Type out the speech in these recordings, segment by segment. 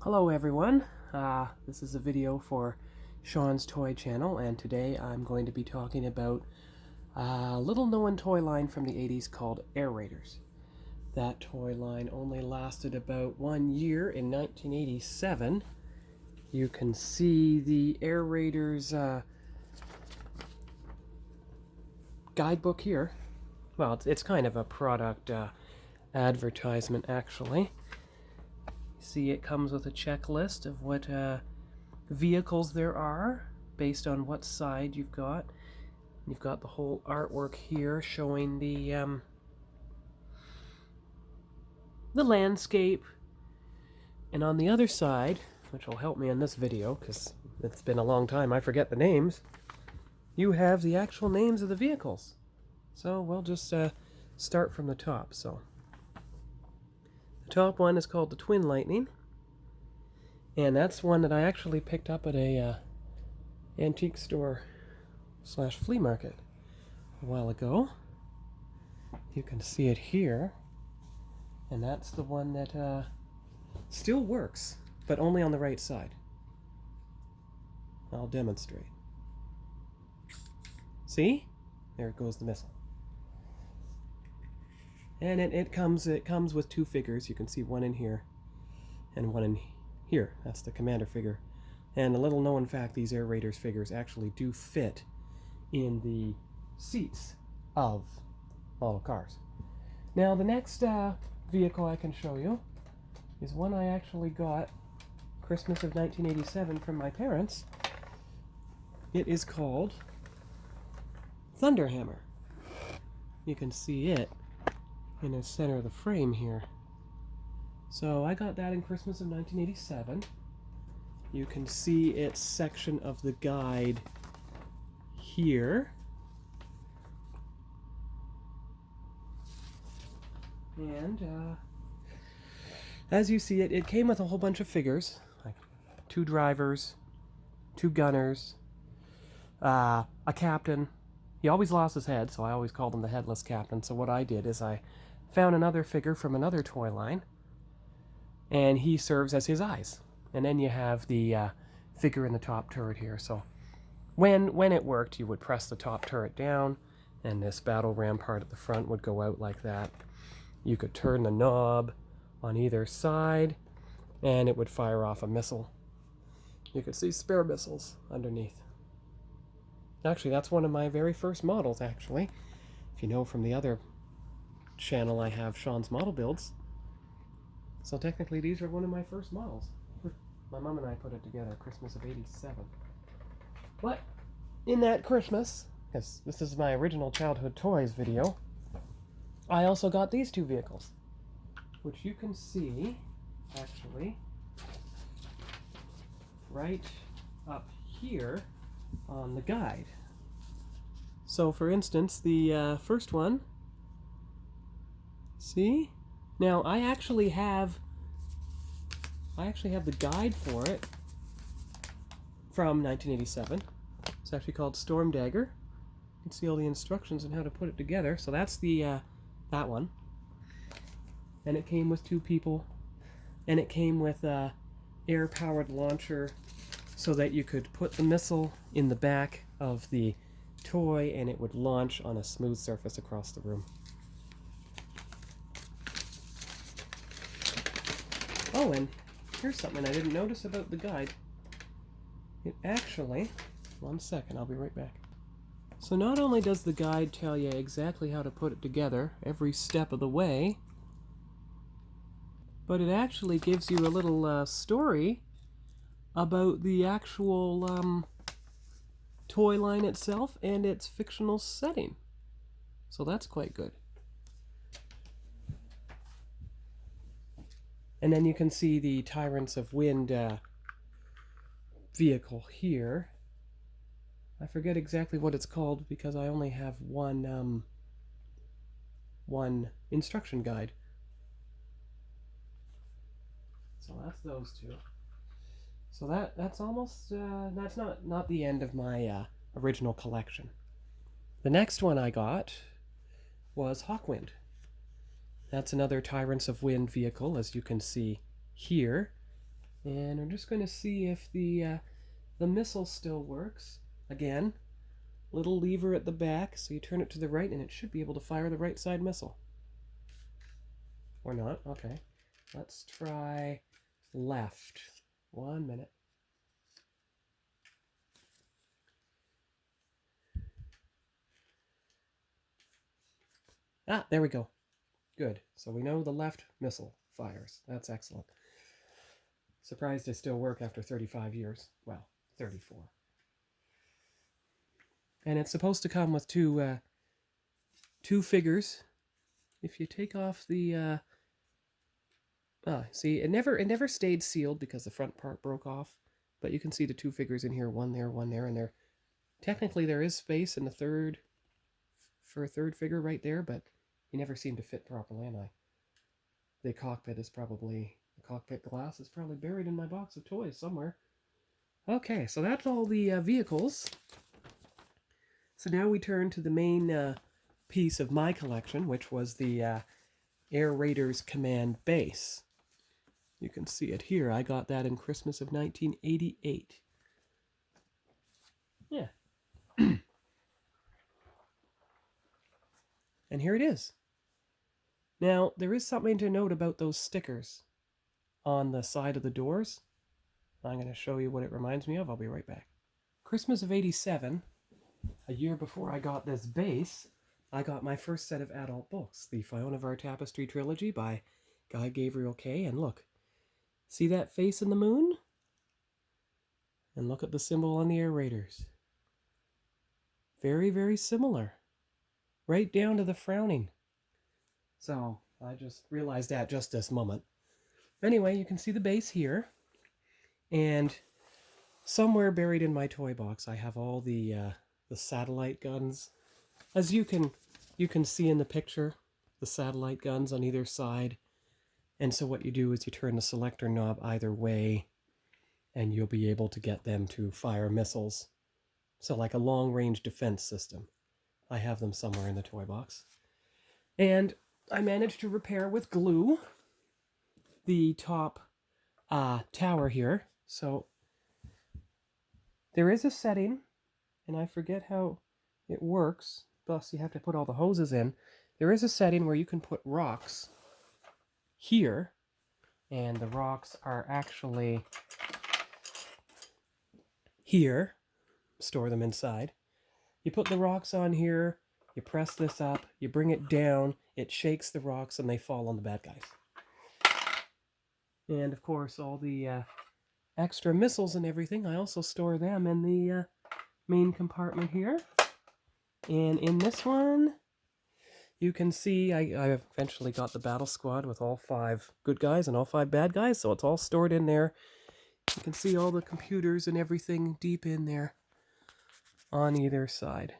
Hello everyone, this is a video for Sean's Toy Channel, and today I'm going to be talking about a little known toy line from the 80s called Air Raiders. That toy line only lasted about 1 year in 1987. You can see the Air Raiders guidebook here. Well, it's kind of a product advertisement actually. See, it comes with a checklist of what vehicles there are based on what side you've got. You've got the whole artwork here showing the landscape, and on the other side, which will help me in this video because it's been a long time, I forget the names, you have the actual names of the vehicles. So we'll just start from the top. So the top one is called the Twin Lightning, and that's one that I actually picked up at a antique store / flea market a while ago. You can see it here, and that's the one that still works, but only on the right side. I'll demonstrate. See? There goes the missile. And it comes with two figures. You can see one in here and one in here. That's the commander figure. And a little known fact, these Air Raiders figures actually do fit in the seats of model cars. Now the next vehicle I can show you is one I actually got Christmas of 1987 from my parents. It is called Thunderhammer. You can see it in the center of the frame here. So I got that in Christmas of 1987. You can see its section of the guide here. And as you see it came with a whole bunch of figures, like 2 drivers, 2 gunners, a captain. He always lost his head, so I always called him the headless captain. So what I did is I found another figure from another toy line, and he serves as his eyes. And then you have the figure in the top turret here. So when it worked, you would press the top turret down, and this battle ram part at the front would go out like that. You could turn the knob on either side, and it would fire off a missile. You could see spare missiles underneath. Actually, that's one of my very first models, actually. If you know from the other channel, I have Sean's Model Builds. So technically, these are one of my first models. My mom and I put it together Christmas of '87. But in that Christmas, because this is my original childhood toys video, I also got these 2 vehicles, which you can see, actually, right up here on the guide. So for instance, the first one, see? Now I actually have the guide for it from 1987. It's actually called Storm Dagger. You can see all the instructions on how to put it together. So that's the that one. And it came with 2 people, and it came with a air-powered launcher so that you could put the missile in the back of the toy and it would launch on a smooth surface across the room. Oh, and here's something I didn't notice about the guide. It actually, one second, I'll be right back. So not only does the guide tell you exactly how to put it together every step of the way, but it actually gives you a little story about the actual toy line itself and its fictional setting. So that's quite good. And then you can see the Tyrants of Wind vehicle here. I forget exactly what it's called because I only have one instruction guide. So that's those 2. So that's almost that's not the end of my original collection. The next one I got was Hawkwind. That's another Tyrants of Wind vehicle, as you can see here. And I'm just going to see if the missile still works. Again, little lever at the back, so you turn it to the right and it should be able to fire the right side missile. Or not, okay. Let's try left. 1 minute. Ah, there we go. Good. So we know the left missile fires. That's excellent. Surprised they still work after 35 years. Well, 34. And it's supposed to come with two figures. If you take off the see, it never stayed sealed because the front part broke off. But you can see the 2 figures in here, one there, and there. Technically, there is space in the for a third figure right there, but you never seem to fit properly, and the cockpit glass is probably buried in my box of toys somewhere. Okay, so that's all the vehicles. So now we turn to the main piece of my collection, which was the Air Raiders Command Base. You can see it here. I got that in Christmas of 1988. Yeah. And here it is. Now, there is something to note about those stickers on the side of the doors. I'm going to show you what it reminds me of. I'll be right back. Christmas of '87, a year before I got this base, I got my first set of adult books, the Fionavar Tapestry Trilogy by Guy Gabriel Kay. And look, see that face in the moon? And look at the symbol on the Air Raiders. Very, very similar. Right down to the frowning. So, I just realized that just this moment. Anyway, you can see the base here. And somewhere buried in my toy box, I have all the satellite guns. As you can see in the picture, the satellite guns on either side. And so what you do is you turn the selector knob either way, and you'll be able to get them to fire missiles. So like a long-range defense system. I have them somewhere in the toy box. And I managed to repair with glue the top tower here. So there is a setting, and I forget how it works. Plus, you have to put all the hoses in. There is a setting where you can put rocks here, and the rocks are actually here. Store them inside. You put the rocks on here, you press this up, you bring it down, it shakes the rocks, and they fall on the bad guys. And, of course, all the extra missiles and everything, I also store them in the main compartment here. And in this one, you can see I eventually got the battle squad with all 5 good guys and all 5 bad guys, so it's all stored in there. You can see all the computers and everything deep in there on either side.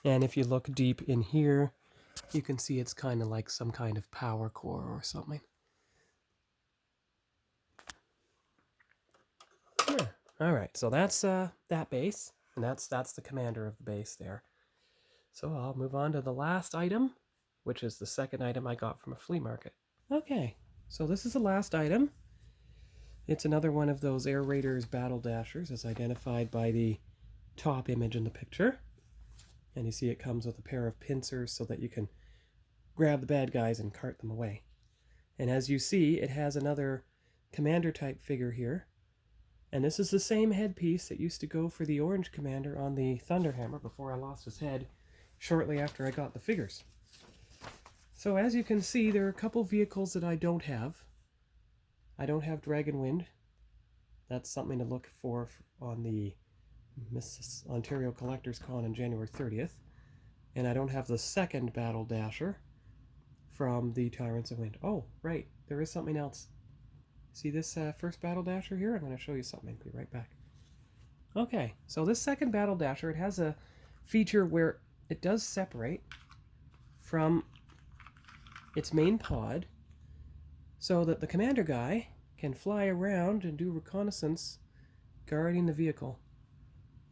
And if you look deep in here, you can see it's kind of like some kind of power core or something. Yeah. All right, so that's that base, and that's the commander of the base there. So I'll move on to the last item, which is the second item I got from a flea market. Okay, so this is the last item. It's another one of those Air Raiders Battle Dashers, as identified by the top image in the picture. And you see it comes with a pair of pincers so that you can grab the bad guys and cart them away. And as you see, it has another commander type figure here. And this is the same headpiece that used to go for the orange commander on the Thunderhammer before I lost his head shortly after I got the figures. So as you can see, there are a couple vehicles that I don't have. I don't have Dragonwind. That's something to look for on the Miss Ontario Collectors Con on January 30th. And I don't have the second Battle Dasher from the Tyrants of Wind. Oh, right, there is something else. See this first Battle Dasher here? I'm going to show you something. Be right back. Okay, so this second Battle Dasher, it has a feature where it does separate from its main pod so that the commander guy can fly around and do reconnaissance guarding the vehicle.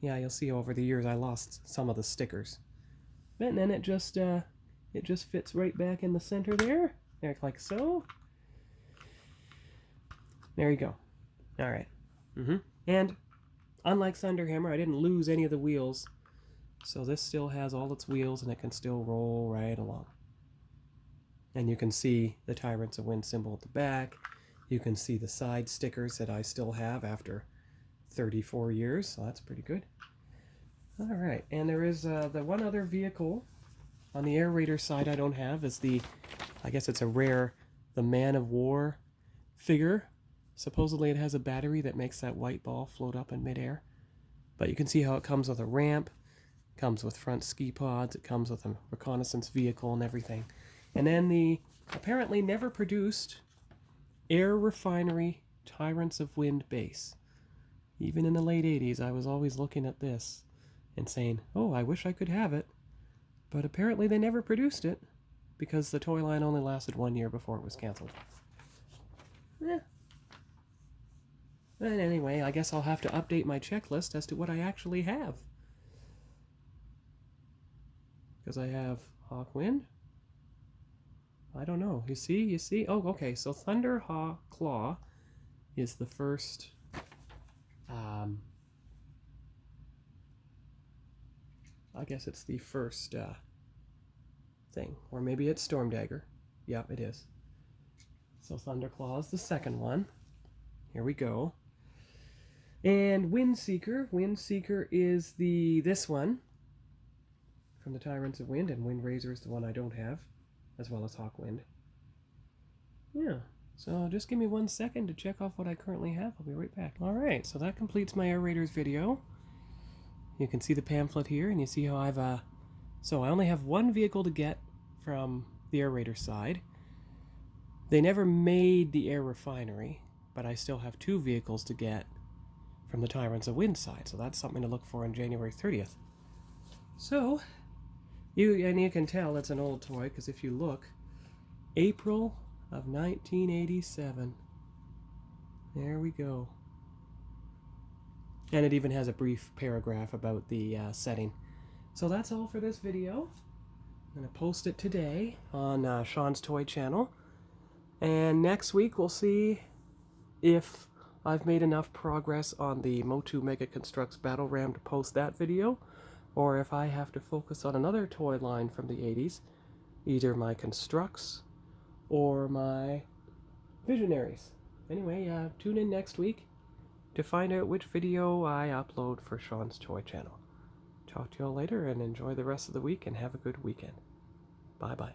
Yeah, you'll see over the years I lost some of the stickers. And then it just fits right back in the center there, like so. There you go. All right. And unlike Thunderhammer, I didn't lose any of the wheels. So this still has all its wheels and it can still roll right along. And you can see the Tyrants of Wind symbol at the back. You can see the side stickers that I still have after 34 years, so that's pretty good. All right, and there is the one other vehicle on the aerator side I don't have is the, I guess it's a rare, the Man of War figure. Supposedly it has a battery that makes that white ball float up in midair. But you can see how it comes with a ramp, comes with front ski pods, it comes with a reconnaissance vehicle and everything. And then the apparently never produced Air Refinery Tyrants of Wind base. Even in the late 80s, I was always looking at this and saying, oh, I wish I could have it. But apparently they never produced it because the toy line only lasted 1 year before it was canceled. But anyway, I guess I'll have to update my checklist as to what I actually have. Because I have Hawkwind. I don't know. You see? Oh, okay. So Thunderhawk Claw is the first. I guess it's the first thing, or maybe it's Stormdagger. Yep, it is. So Thunderclaw is the second one. Here we go. And Windseeker. Windseeker is this one from the Tyrants of Wind, and Windrazor is the one I don't have, as well as Hawkwind. Yeah, so just give me 1 second to check off what I currently have. I'll be right back. Alright, so that completes my Air Raiders video. You can see the pamphlet here, and you see how I've, so I only have one vehicle to get from the Air Raiders side. They never made the Air Refinery, but I still have 2 vehicles to get from the Tyrants of Wind side, so that's something to look for on January 30th. So, you can tell it's an old toy, because if you look, April of 1987. There we go. And it even has a brief paragraph about the setting. So that's all for this video. I'm going to post it today on Sean's Toy channel. And next week we'll see if I've made enough progress on the Motu Mega Constructs Battle Ram to post that video, or if I have to focus on another toy line from the 80s, either my Constructs or my Visionaries. Anyway, tune in next week to find out which video I upload for Sean's Toy channel. Talk to you all later and enjoy the rest of the week and have a good weekend. Bye-bye.